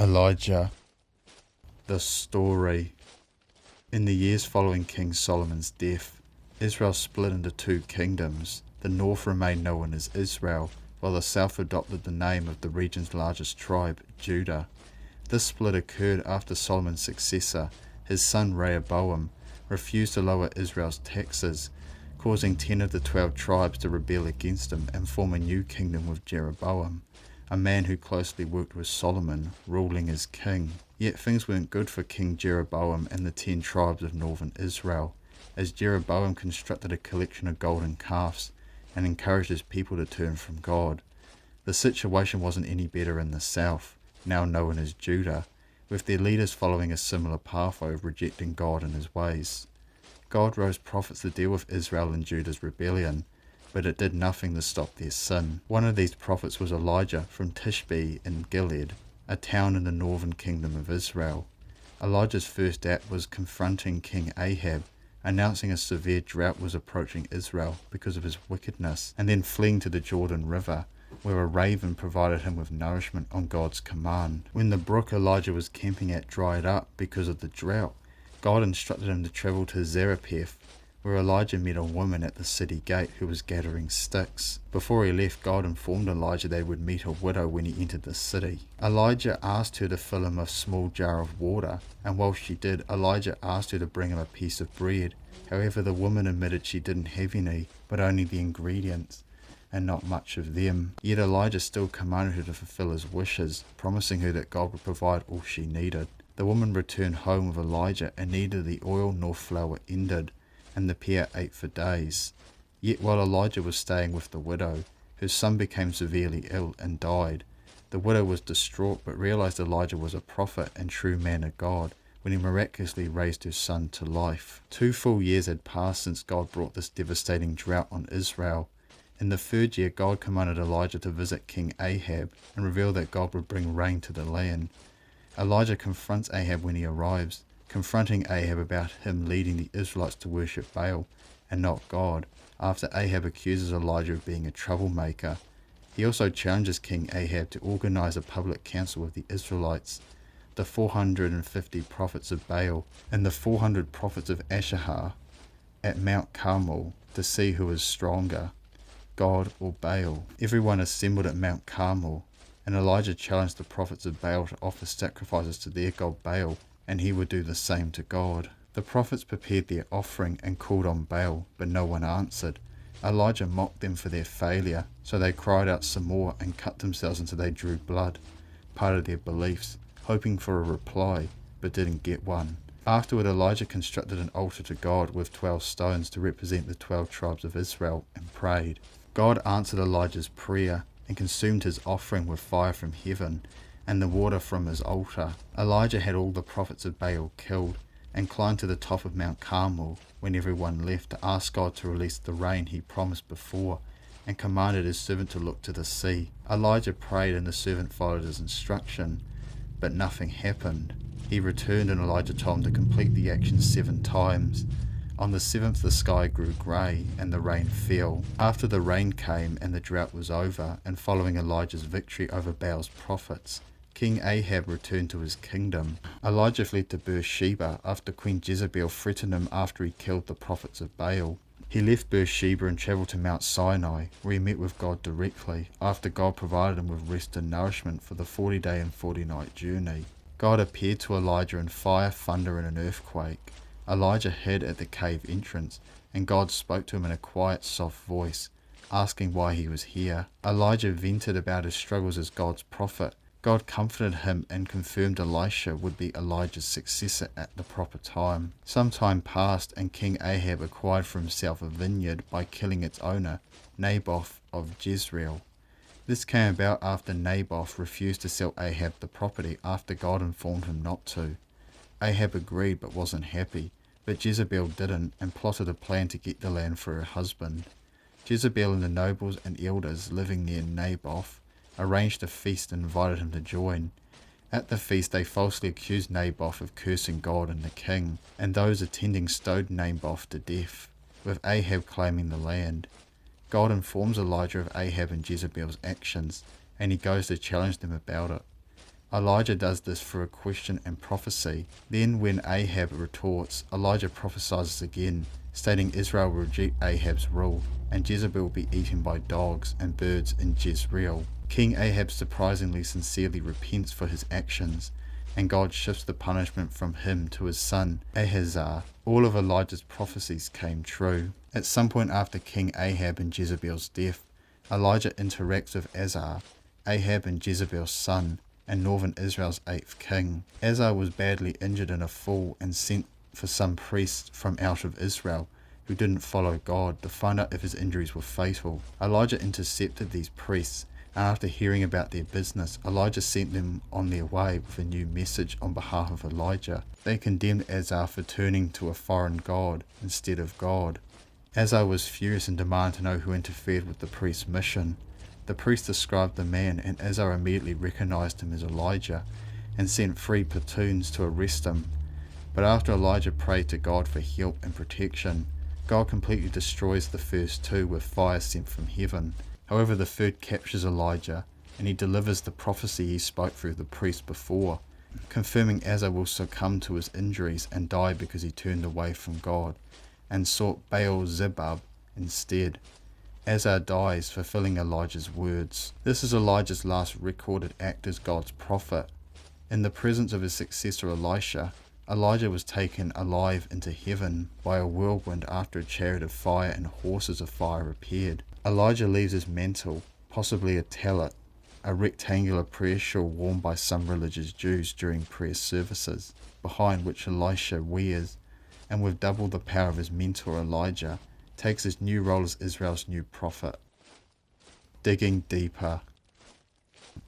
Elijah. The story. In the years following King Solomon's death, Israel split into two kingdoms. The north remained known as Israel, while the south adopted the name of the region's largest tribe, Judah. This split occurred after Solomon's successor, his son Rehoboam, refused to lower Israel's taxes, causing 10 of the 12 tribes to rebel against him and form a new kingdom with Jeroboam, a man who closely worked with Solomon, ruling as king. Yet things weren't good for King Jeroboam and the 10 tribes of northern Israel, as Jeroboam constructed a collection of golden calves and encouraged his people to turn from God. The situation wasn't any better in the south, now known as Judah, with their leaders following a similar pathway of rejecting God and his ways. God rose prophets to deal with Israel and Judah's rebellion, but it did nothing to stop their sin. One of these prophets was Elijah from Tishbe in Gilead, a town in the northern kingdom of Israel. Elijah's first act was confronting King Ahab, announcing a severe drought was approaching Israel because of his wickedness, and then fleeing to the Jordan River, where a raven provided him with nourishment on God's command. When the brook Elijah was camping at dried up because of the drought, God instructed him to travel to Zarephath, where Elijah met a woman at the city gate who was gathering sticks. Before he left, God informed Elijah they would meet a widow when he entered the city. Elijah asked her to fill him a small jar of water, and while she did, Elijah asked her to bring him a piece of bread. However, the woman admitted she didn't have any, but only the ingredients, and not much of them. Yet Elijah still commanded her to fulfill his wishes, promising her that God would provide all she needed. The woman returned home with Elijah, and neither the oil nor flour ended, and the pair ate for days. Yet while Elijah was staying with the widow, her son became severely ill and died. The widow was distraught, but realized Elijah was a prophet and true man of God when he miraculously raised her son to life. 2 full years had passed since God brought this devastating drought on Israel. In the 3rd year, God commanded Elijah to visit King Ahab and reveal that God would bring rain to the land. Elijah confronts Ahab when he arrives, confronting Ahab about him leading the Israelites to worship Baal and not God, after Ahab accuses Elijah of being a troublemaker. He also challenges King Ahab to organize a public council with the Israelites, the 450 prophets of Baal and the 400 prophets of Asherah at Mount Carmel to see who is stronger, God or Baal. Everyone assembled at Mount Carmel, and Elijah challenged the prophets of Baal to offer sacrifices to their god Baal, and he would do the same to God. The prophets prepared their offering and called on Baal, but no one answered. Elijah mocked them for their failure, so they cried out some more and cut themselves until they drew blood, part of their beliefs, hoping for a reply, but didn't get one. Afterward, Elijah constructed an altar to God with 12 stones to represent the 12 tribes of Israel and prayed. God answered Elijah's prayer and consumed his offering with fire from heaven and the water from his altar. Elijah had all the prophets of Baal killed and climbed to the top of Mount Carmel when everyone left to ask God to release the rain he promised before, and commanded his servant to look to the sea. Elijah prayed and the servant followed his instruction, but nothing happened. He returned and Elijah told him to complete the action 7 times. On the 7th the sky grew grey and the rain fell. After the rain came and the drought was over, and following Elijah's victory over Baal's prophets, King Ahab returned to his kingdom. Elijah fled to Beersheba after Queen Jezebel threatened him after he killed the prophets of Baal. He left Beersheba and travelled to Mount Sinai, where he met with God directly, after God provided him with rest and nourishment for the 40-day and 40-night journey. God appeared to Elijah in fire, thunder, and an earthquake. Elijah hid at the cave entrance, and God spoke to him in a quiet, soft voice, asking why he was here. Elijah vented about his struggles as God's prophet. God comforted him and confirmed Elisha would be Elijah's successor at the proper time. Some time passed, and King Ahab acquired for himself a vineyard by killing its owner, Naboth of Jezreel. This came about after Naboth refused to sell Ahab the property after God informed him not to. Ahab agreed but wasn't happy, but Jezebel didn't and plotted a plan to get the land for her husband. Jezebel and the nobles and elders living near Naboth arranged a feast and invited him to join. At the feast they falsely accused Naboth of cursing God and the king, and those attending stoned Naboth to death, with Ahab claiming the land. God informs Elijah of Ahab and Jezebel's actions, and he goes to challenge them about it. Elijah does this through a question and prophecy. Then when Ahab retorts, Elijah prophesies again, stating Israel will reject Ahab's rule, and Jezebel will be eaten by dogs and birds in Jezreel. King Ahab surprisingly sincerely repents for his actions, and God shifts the punishment from him to his son Ahaziah. All of Elijah's prophecies came true. At some point after King Ahab and Jezebel's death, Elijah interacts with Ahaziah, Ahab and Jezebel's son, and northern Israel's 8th king. Ahaziah was badly injured in a fall and sent for some priests from out of Israel who didn't follow God to find out if his injuries were fatal. Elijah intercepted these priests, and after hearing about their business, Elijah sent them on their way with a new message on behalf of Elijah. They condemned Ahaziah for turning to a foreign god instead of God. Ahaziah was furious and demanded to know who interfered with the priest's mission. The priest described the man, and Ahaziah immediately recognized him as Elijah and sent 3 platoons to arrest him. But after Elijah prayed to God for help and protection, God completely destroys the first 2 with fire sent from heaven. However, the third captures Elijah, and he delivers the prophecy he spoke through the priest before, confirming Ahaziah will succumb to his injuries and die because he turned away from God and sought Baal-zebub instead. Ahaziah dies, fulfilling Elijah's words. This is Elijah's last recorded act as God's prophet. In the presence of his successor Elisha, Elijah was taken alive into heaven by a whirlwind after a chariot of fire and horses of fire appeared. Elijah leaves his mantle, possibly a tallit, a rectangular prayer shawl worn by some religious Jews during prayer services, behind which Elisha wears, and with double the power of his mentor Elijah, takes his new role as Israel's new prophet. Digging deeper.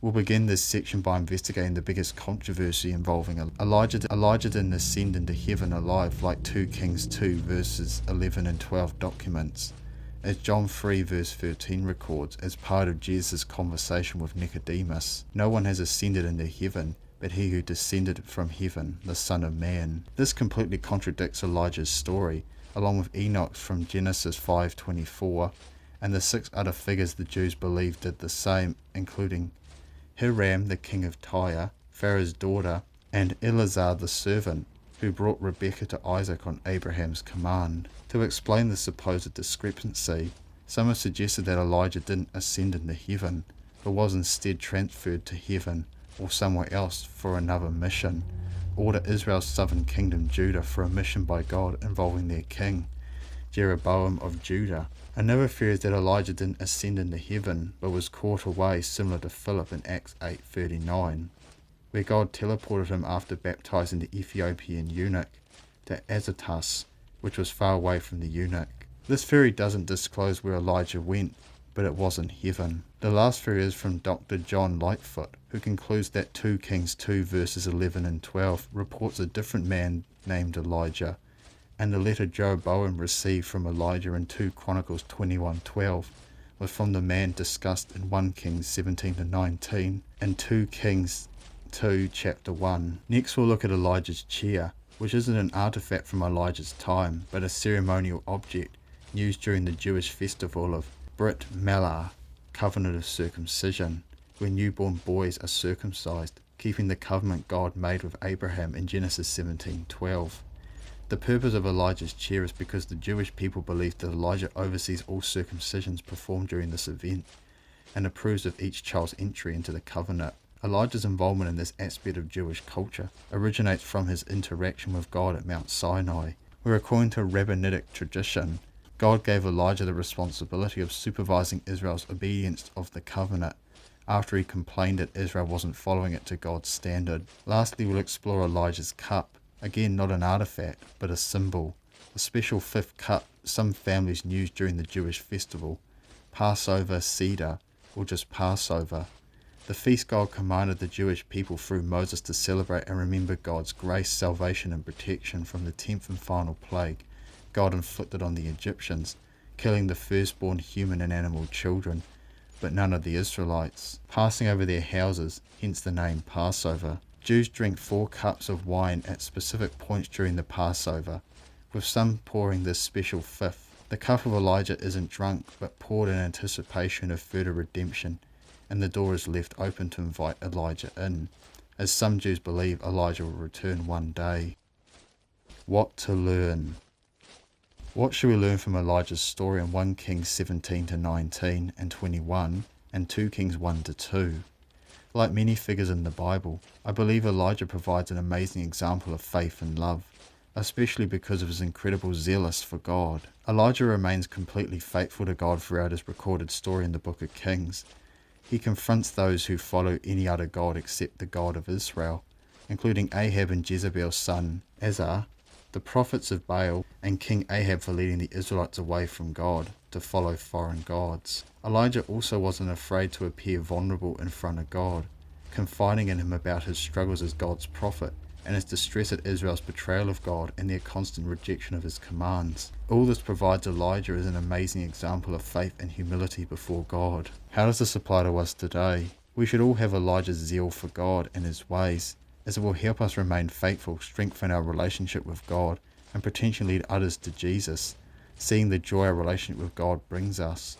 We'll begin this section by investigating the biggest controversy involving Elijah. Elijah didn't ascend into heaven alive like 2 Kings 2 verses 11 and 12 documents, as John 3 verse 13 records as part of Jesus' conversation with Nicodemus. No one has ascended into heaven but he who descended from heaven, the Son of Man. This completely contradicts Elijah's story, along with Enoch from Genesis 5:24, and the 6 other figures the Jews believed did the same, including Hiram, the king of Tyre, Pharaoh's daughter, and Eleazar the servant, who brought Rebekah to Isaac on Abraham's command. To explain the supposed discrepancy, some have suggested that Elijah didn't ascend into heaven, but was instead transferred to heaven or somewhere else for another mission, or to Israel's southern kingdom Judah for a mission by God involving their king, Jeroboam of Judah. Another theory is that Elijah didn't ascend into heaven, but was caught away, similar to Philip in Acts 8:39, where God teleported him after baptizing the Ethiopian eunuch to Azotus, which was far away from the eunuch. This theory doesn't disclose where Elijah went, but it was in heaven. The last theory is from Dr. John Lightfoot, who concludes that 2 Kings 2 verses 11 and 12 reports a different man named Elijah, and the letter Jeroboam received from Elijah in 2 Chronicles 21:12 was from the man discussed in 1 Kings 17-19 and 2 Kings 2 chapter 1. Next we'll look at Elijah's chair, which isn't an artifact from Elijah's time, but a ceremonial object used during the Jewish festival of Brit Milah, covenant of circumcision, where newborn boys are circumcised, keeping the covenant God made with Abraham in Genesis 17:12. The purpose of Elijah's chair is because the Jewish people believe that Elijah oversees all circumcisions performed during this event and approves of each child's entry into the covenant. Elijah's involvement in this aspect of Jewish culture originates from his interaction with God at Mount Sinai, where according to rabbinic tradition, God gave Elijah the responsibility of supervising Israel's obedience of the covenant after he complained that Israel wasn't following it to God's standard. Lastly, we'll explore Elijah's cup. Again, not an artifact, but a symbol. A special 5th cup some families used during the Jewish festival, Passover, Seder, or just Passover. The feast God commanded the Jewish people through Moses to celebrate and remember God's grace, salvation, and protection from the 10th and final plague God inflicted on the Egyptians, killing the firstborn human and animal children, but none of the Israelites, passing over their houses, hence the name Passover. Jews drink 4 cups of wine at specific points during the Passover, with some pouring this special 5th. The cup of Elijah isn't drunk, but poured in anticipation of further redemption, and the door is left open to invite Elijah in. as some Jews believe Elijah will return one day. What to learn? What should we learn from Elijah's story in 1 Kings 17 to 19 and 21 and 2 Kings 1 to 2? Like many figures in the Bible, I believe Elijah provides an amazing example of faith and love, especially because of his incredible zealous for God. Elijah remains completely faithful to God throughout his recorded story in the book of Kings. He confronts those who follow any other god except the God of Israel, including Ahab and Jezebel's son, Ahaziah, the prophets of Baal, and King Ahab for leading the Israelites away from God to follow foreign gods. Elijah also wasn't afraid to appear vulnerable in front of God, confiding in him about his struggles as God's prophet and his distress at Israel's betrayal of God and their constant rejection of his commands. All this provides Elijah as an amazing example of faith and humility before God. How does this apply to us today? We should all have Elijah's zeal for God and his ways, as it will help us remain faithful, strengthen our relationship with God, and potentially lead others to Jesus, seeing the joy our relationship with God brings us.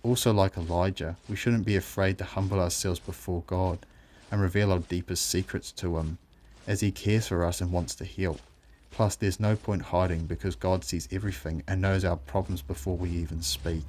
Also, like Elijah, we shouldn't be afraid to humble ourselves before God and reveal our deepest secrets to him, as he cares for us and wants to help. Plus, there's no point hiding because God sees everything and knows our problems before we even speak.